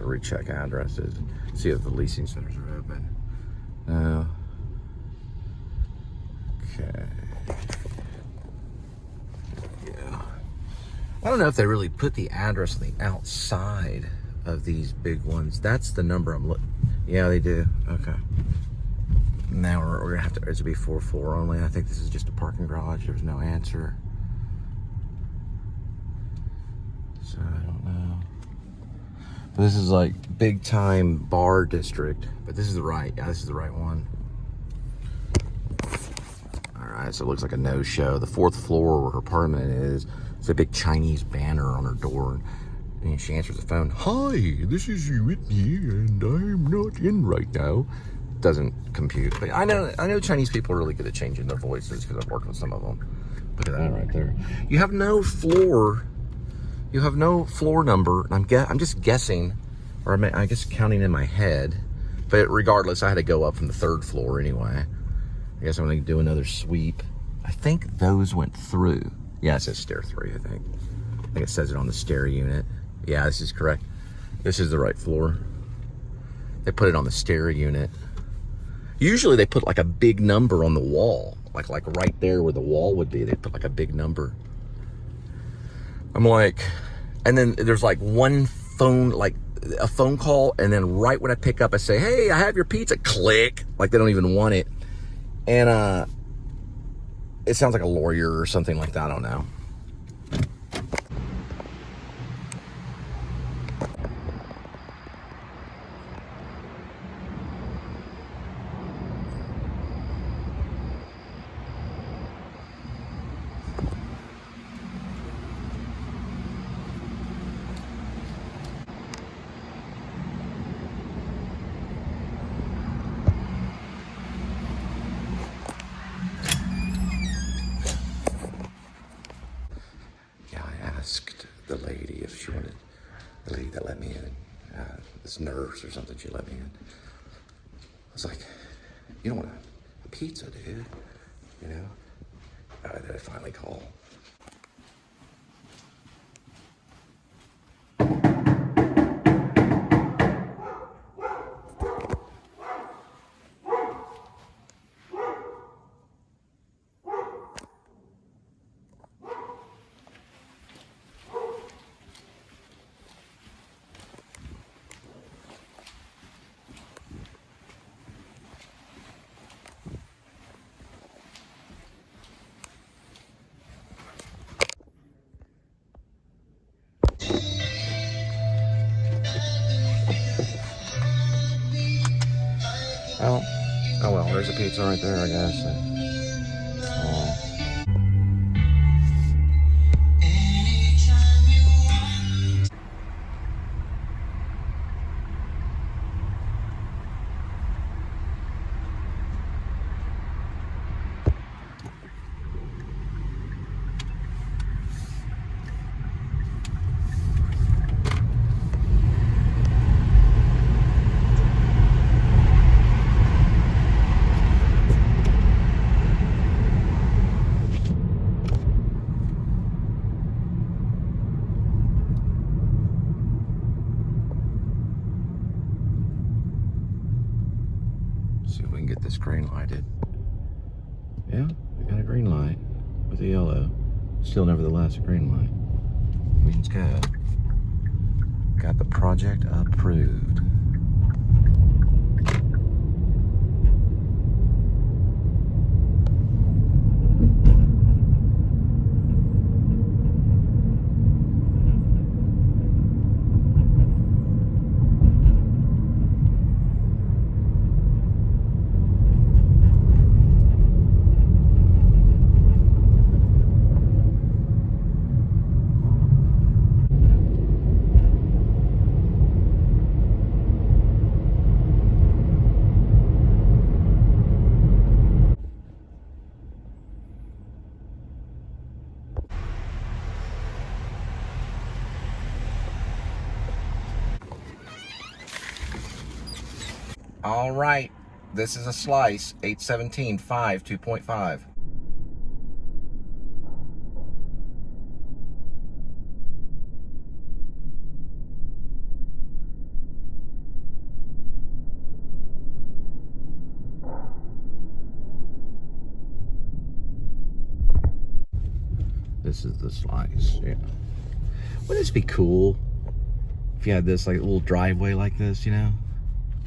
to recheck addresses, see if the leasing centers are open. No. Okay. Yeah. I don't know if they really put the address on the outside of these big ones. That's the number I'm looking. Yeah, they do. Okay. Now we're gonna have to. It's gonna be 4th floor only. I think this is just a parking garage. There's no answer. So I don't know. But this is like big time bar district. But this is the right. Yeah, this is the right one. All right. So it looks like a no-show. The 4th floor where her apartment is. It's a big Chinese banner on her door. And she answers the phone. Hi, this is Whitney, and I'm not in right now. Doesn't compute. But I know Chinese people are really good at changing their voices because I've worked with some of them. Look at that right there. You have no floor. You have no floor number. I'm just guessing, or I guess counting in my head. But regardless, I had to go up from the 3rd floor anyway. I guess I'm going to do another sweep. I think those went through. Yeah, it says stair 3, I think. I think it says it on the stair unit. Yeah, this is correct. This is the right floor. They put it on the stair unit. Usually they put like a big number on the wall. Like right there where the wall would be, they put like a big number. I'm like, and then there's like one phone, like a phone call, and then right when I pick up, I say, hey, I have your pizza. Click. Like they don't even want it. And it sounds like a lawyer or something like that. I don't know. Asked the lady if she wanted, the lady that let me in, this nurse or something, she let me in. I was like, you don't want a pizza, dude, you know? Then I finally call. Oh well, there's a pizza right there, I guess. See if we can get this green lighted. Yeah, we got a green light with a yellow. Still nevertheless a green light. Means good. Got the project approved. All right, this is a slice, 817, 5, 2.5. this is the slice. Yeah. Wouldn't this be cool if you had this like little driveway like this, you know?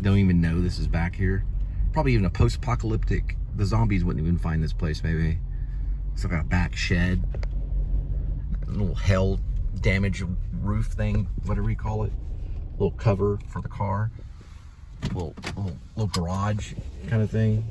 Don't even know this is back here. Probably even a post-apocalyptic, the zombies wouldn't even find this place, maybe. It's like a back shed. A little hell damage roof thing, whatever you call it. Little cover for the car. Little garage kind of thing.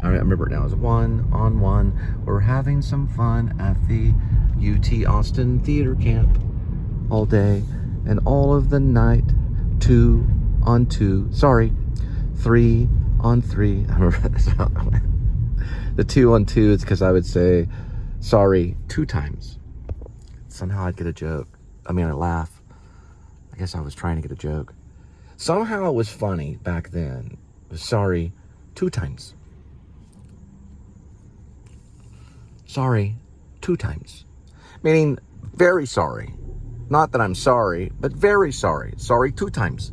I remember it now. It's 1-on-1. We're having some fun at the UT Austin Theater Camp all day and all of the night. 2-on-2. Sorry, 3-on-3. I remember this. The 2-on-2 is because I would say sorry 2 times. Somehow I'd get a joke. I mean, I'd laugh. I guess I was trying to get a joke. Somehow it was funny back then. It was sorry 2 times. Sorry 2 times. Meaning very sorry. Not that I'm sorry, but very sorry. Sorry 2 times.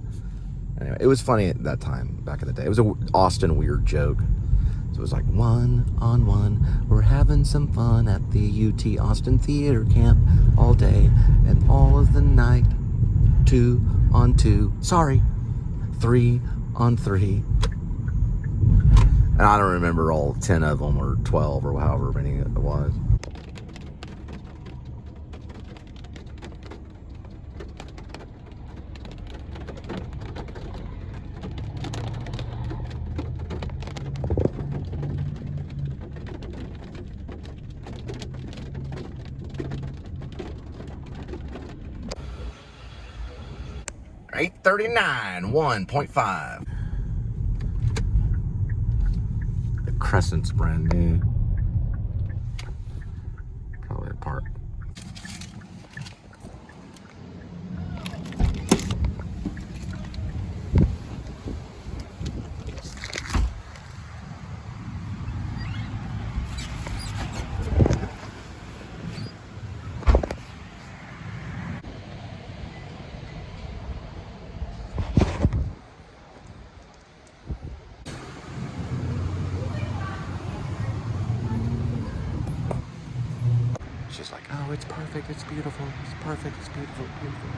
Anyway, it was funny at that time, back in the day. It was an Austin weird joke. So it was like 1-on-1. We're having some fun at the UT Austin Theater Camp all day and all of the night. 2-on-2. Sorry. 3-on-3. And I don't remember all 10 of them or 12 or however many it was. $839, 1.5. Crescent's brand new. Probably a part. She's like, oh, it's perfect, it's beautiful, it's perfect, it's beautiful, beautiful,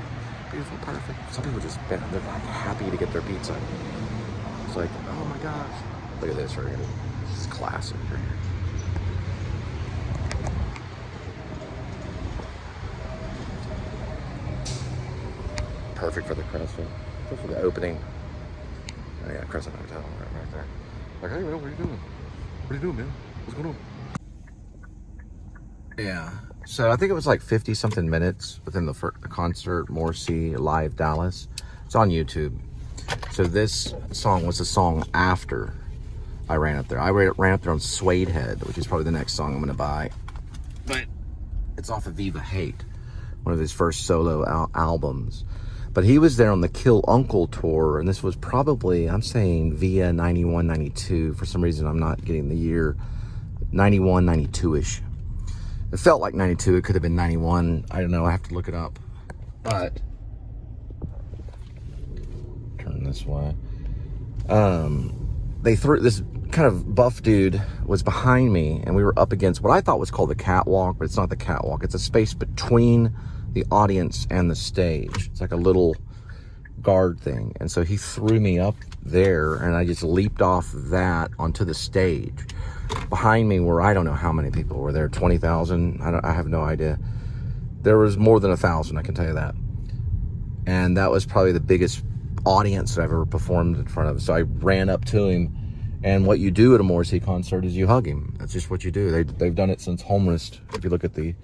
beautiful, perfect. Some people just, they're like happy to get their pizza. It's like, oh my gosh. Look at this right here. This is classic right here. Perfect for the Crescent. Perfect for the opening. Oh yeah, Crescent Hotel right there. Like, hey, what are you doing? What are you doing, man? What's going on? Yeah. So I think it was like 50 something minutes within the concert, Morrissey Live Dallas. It's on YouTube. So this song was a song after I ran up there. I ran up there on Suede Head, which is probably the next song I'm going to buy. But it's off of Viva Hate, one of his first solo albums. But he was there on the Kill Uncle tour, and this was probably, I'm saying via 91, 92. For some reason, I'm not getting the year. 91, 92-ish. It felt like 92. It could have been 91. I don't know. I have to look it up. But turn this way. They threw this kind of buff dude was behind me, and we were up against what I thought was called the catwalk, but it's not the catwalk. It's a space between the audience and the stage. It's like a little guard thing. And so he threw me up there, and I just leaped off that onto the stage. Behind me were, I don't know how many people were there, 20,000. I have no idea. There was more than 1,000, I can tell you that. And that was probably the biggest audience that I've ever performed in front of. So I ran up to him, and what you do at a Morrissey concert is you hug him. That's just what you do. They've done it since Homeless. If you look at the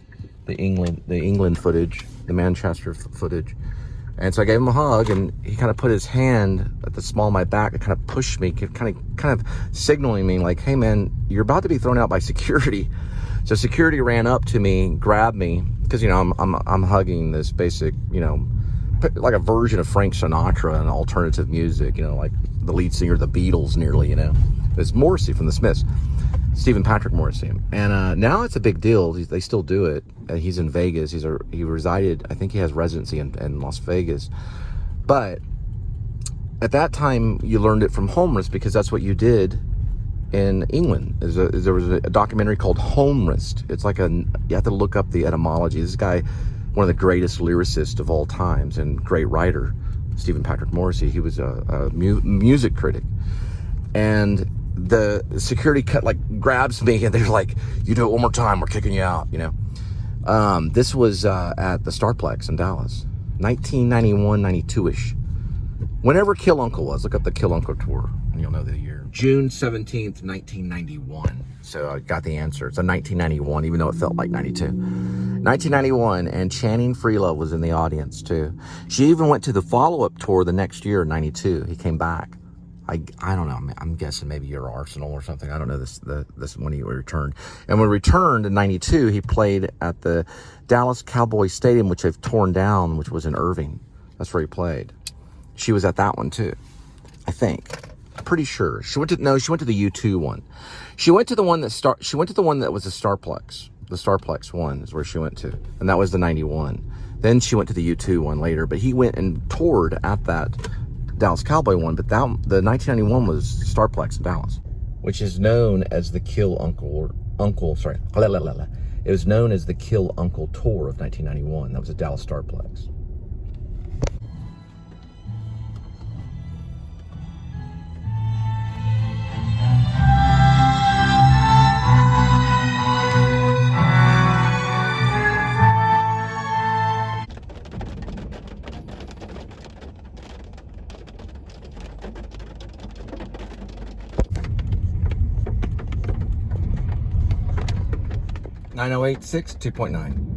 the England footage, the Manchester footage. And so I gave him a hug, and he kind of put his hand at the small of my back and kind of pushed me, kind of signaling me like, hey man, you're about to be thrown out by security. So security ran up to me, grabbed me, because, you know, I'm hugging this basic, you know, like a version of Frank Sinatra and alternative music, you know, like the lead singer of the Beatles nearly, you know. It's Morrissey from the Smiths, Stephen Patrick Morrissey. And now it's a big deal. They still do it. He's in Vegas. He resided, I think he has residency in Las Vegas. But at that time, you learned it from Homer's, because that's what you did in England. There was a documentary called Homerist. It's like you have to look up the etymology. This guy, one of the greatest lyricists of all times and great writer, Stephen Patrick Morrissey, he was a music critic. And the security grabs me, and they're like, you do it one more time, we're kicking you out, you know. This was at the Starplex in Dallas, 1991, 92-ish. Whenever Kill Uncle was, look up the Kill Uncle tour, and you'll know the year. June 17th, 1991. So I got the answer. It's a 1991, even though it felt like 92. 1991, and Channing Frelove was in the audience too. She even went to the follow-up tour the next year, 92. He came back. I don't know. I'm guessing maybe your Arsenal or something. I don't know this when he returned. And when he returned in 92, he played at the Dallas Cowboys Stadium, which they've torn down, which was in Irving. That's where he played. She was at that one too, I think. I'm pretty sure. She went to the U2 one. She went to the one that was the Starplex. The Starplex one is where she went to, and that was the 91. Then she went to the U2 one later, but he went and toured at that Dallas Cowboy one, but the 1991 was Starplex in Dallas, which is known as the Kill Uncle. It was known as the Kill Uncle tour of 1991. That was a Dallas Starplex. .9086 2.9.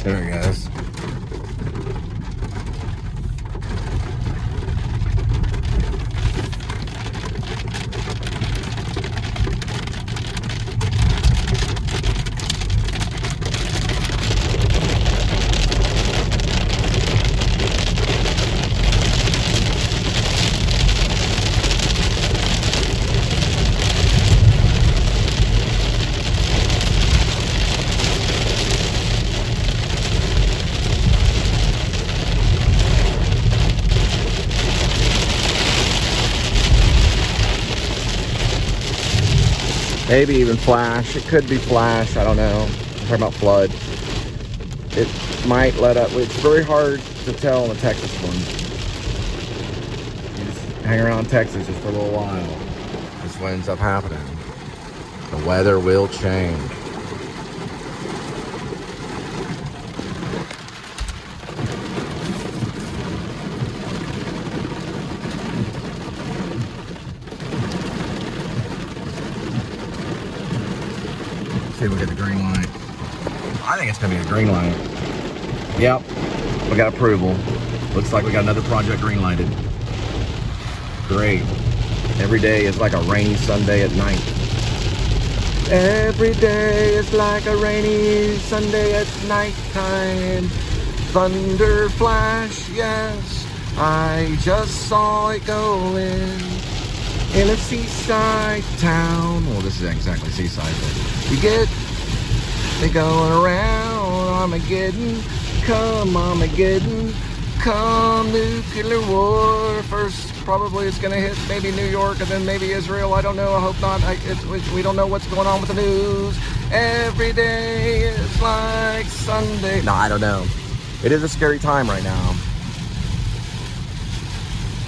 There it goes. Maybe even flash. It could be flash. I don't know. I'm talking about flood. It might let up. It's very hard to tell on the Texas one. You just hang around Texas just for a little while. That's what ends up happening. The weather will change. See if we get the green light. I think it's gonna be a green light. Yep, we got approval. Looks like we got another project green lighted. great. Every day is like a rainy Sunday at night. Every day is like a rainy Sunday at nighttime. Thunder flash, yes, I just saw it going in a seaside town. Well, this isn't exactly seaside, but you get it going around. Armageddon, come Armageddon, come nuclear war. First, probably it's gonna hit maybe New York and then maybe Israel. I don't know. I hope not. We don't know what's going on with the news. Every day is like Sunday. No, I don't know. It is a scary time right now.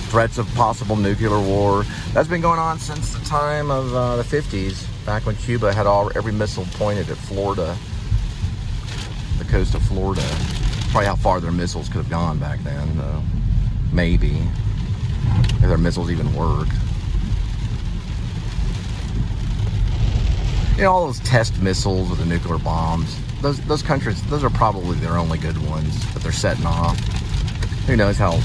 Threats of possible nuclear war. That's been going on since the time of the 50s, back when Cuba had every missile pointed at Florida, the coast of Florida. Probably how far their missiles could have gone back then, though. Maybe. If their missiles even worked. You know, all those test missiles with the nuclear bombs. Those countries, those are probably their only good ones that they're setting off. Who knows how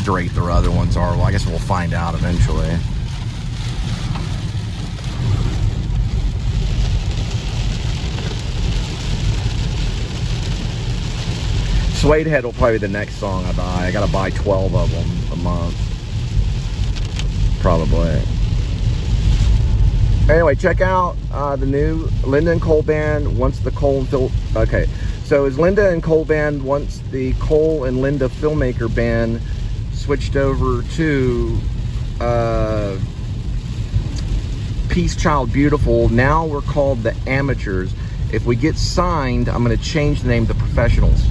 great their other ones are? Well, I guess we'll find out eventually. Suede Head will probably be the next song I buy. I gotta buy 12 of them a month. Probably. Anyway, check out the new Linda and Cole Band once the Cole and Phil... Okay, so is Linda and Cole Band once the Cole and Linda Filmmaker Band switched over to Peace Child Beautiful. Now we're called the Amateurs. If we get signed, I'm going to change the name to Professionals.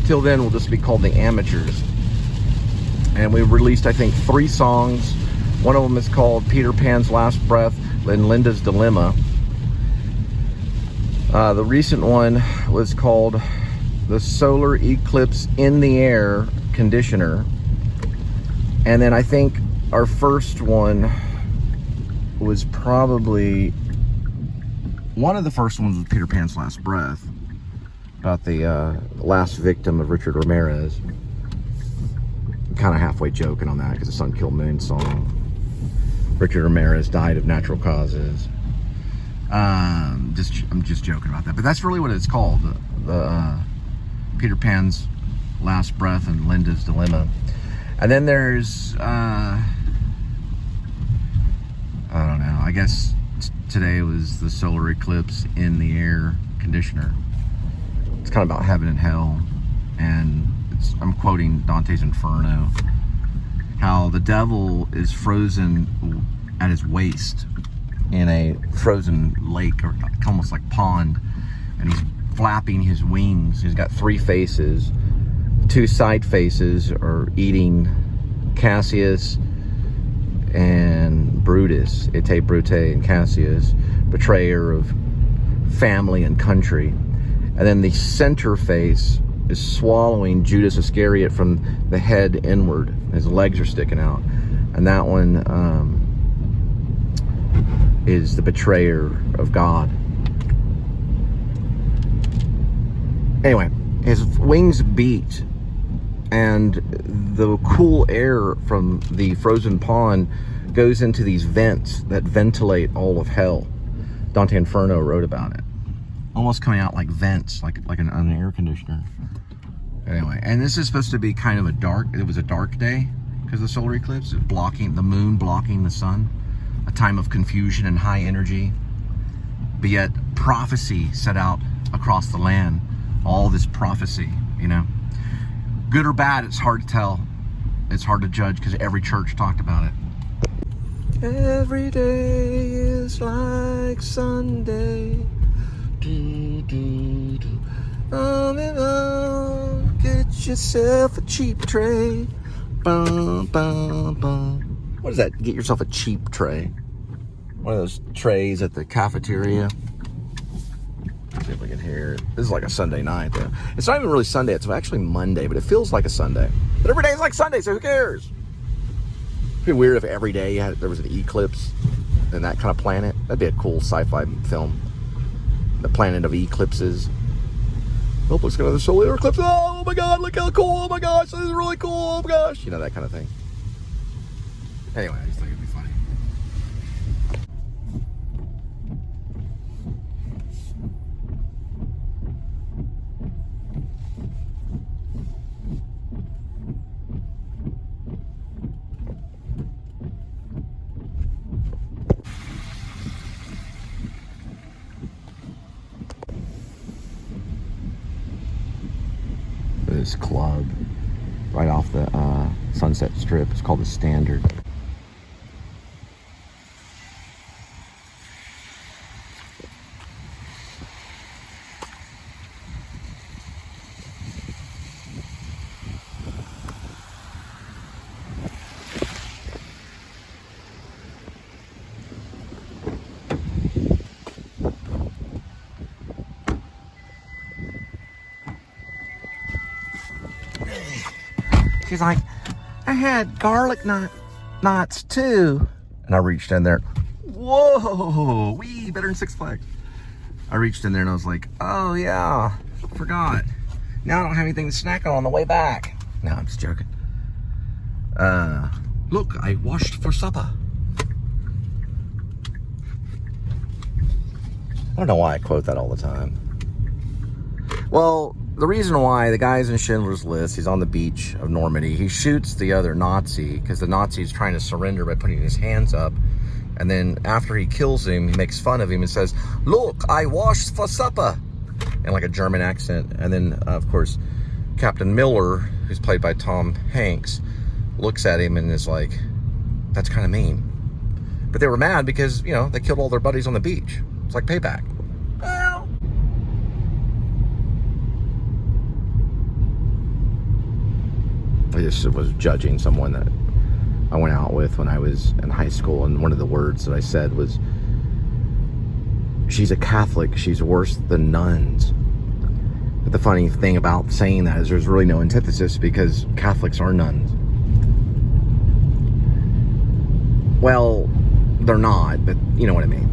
Till then, we'll just be called the Amateurs. And we released, I think, 3 songs. One of them is called Peter Pan's Last Breath and Linda's Dilemma. The recent one was called The Solar Eclipse in the Air Conditioner. And then I think our first one was probably... One of the first ones was Peter Pan's Last Breath, about the last victim of Richard Ramirez. I'm kind of halfway joking on that because the Sun Killed Moon song. Richard Ramirez died of natural causes. I'm just joking about that, but that's really what it's called. The Peter Pan's Last Breath and Linda's Dilemma. And then there's I don't know. I guess today was the Solar Eclipse in the Air Conditioner. It's kind of about heaven and hell, and I'm quoting Dante's Inferno. How the devil is frozen at his waist in a frozen lake, or almost like pond, and he's flapping his wings. He's got 3 faces. 2 side faces are eating Cassius and Brutus, Ite Brute and Cassius, betrayer of family and country. And then the center face is swallowing Judas Iscariot from the head inward. His legs are sticking out. And that one is the betrayer of God. Anyway, his wings beat, and the cool air from the frozen pond goes into these vents that ventilate all of hell. Dante Inferno wrote about it. Almost coming out like vents, like an air conditioner. Anyway, and this is supposed to be kind of it was a dark day because of the solar eclipse. It's blocking the moon, blocking the sun. A time of confusion and high energy. But yet prophecy set out across the land. All this prophecy, you know. Good or bad, it's hard to tell. It's hard to judge because every church talked about it. Every day is like Sunday. Do, do, do. Get yourself a cheap tray. Bum, bum, bum. What is that? Get yourself a cheap tray. One of those trays at the cafeteria. Let's see if we can hear it. This is like a Sunday night, though. It's not even really Sunday. It's actually Monday, but it feels like a Sunday. But every day is like Sunday, so who cares? It'd be weird if every day there was an eclipse and that kind of planet. That'd be a cool sci-fi film. The planet of eclipses. Oh, let's go to the solar eclipse. Oh my God, look how cool. Oh my gosh, this is really cool. Oh my gosh. You know, that kind of thing. Anyway, I just think this club right off the Sunset Strip. It's called the Standard. She's like, I had garlic knots too. And I reached in there. Whoa, better than Six Flags. I reached in there and I was like, oh yeah, forgot. Now I don't have anything to snack on the way back. No, I'm just joking. Look, I washed for supper. I don't know why I quote that all the time. Well, the reason why the guy's in Schindler's List, he's on the beach of Normandy. He shoots the other Nazi because the Nazi's trying to surrender by putting his hands up. And then after he kills him, he makes fun of him and says, look, I washed for supper. In like a German accent. And then, of course, Captain Miller, who's played by Tom Hanks, looks at him and is like, that's kind of mean. But they were mad because, you know, they killed all their buddies on the beach. It's like payback. Well, I just was judging someone that I went out with when I was in high school, and one of the words that I said was, she's a Catholic, she's worse than nuns. But the funny thing about saying that is there's really no antithesis, because Catholics are nuns. Well, they're not, but you know what I mean.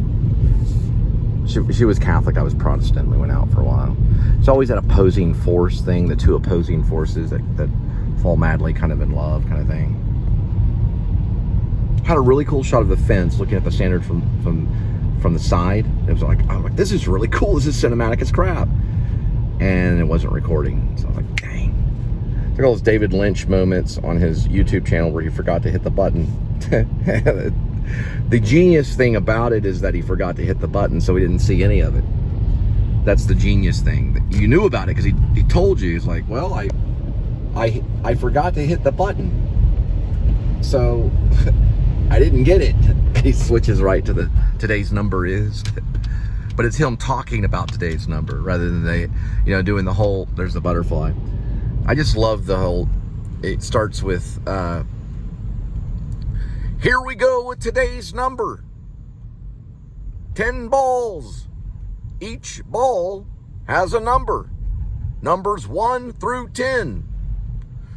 She was Catholic, I was Protestant. We went out for a while. It's always that opposing force thing, the two opposing forces that fall madly kind of in love kind of thing. Had a really cool shot of the fence looking at the Standard from the side. It was like, I was like, this is really cool. This is cinematic as crap. And it wasn't recording. So I was like, dang. Took all those David Lynch moments on his YouTube channel where he forgot to hit the button. The genius thing about it is that he forgot to hit the button, so we didn't see any of it. That's the genius thing. You knew about it because he told you. He's like, well, I forgot to hit the button, so I didn't get it. He switches right to today's number is, but it's him talking about today's number rather than they, you know, doing the whole, there's the butterfly. I just love the whole, it starts with, here we go with today's number. 10 balls. Each ball has a number. Numbers 1 through 10.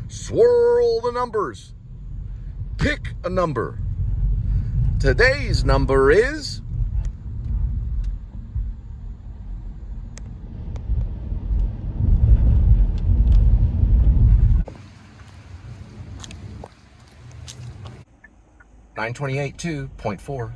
Swirl the numbers. Pick a number. Today's number is... $928.2.4.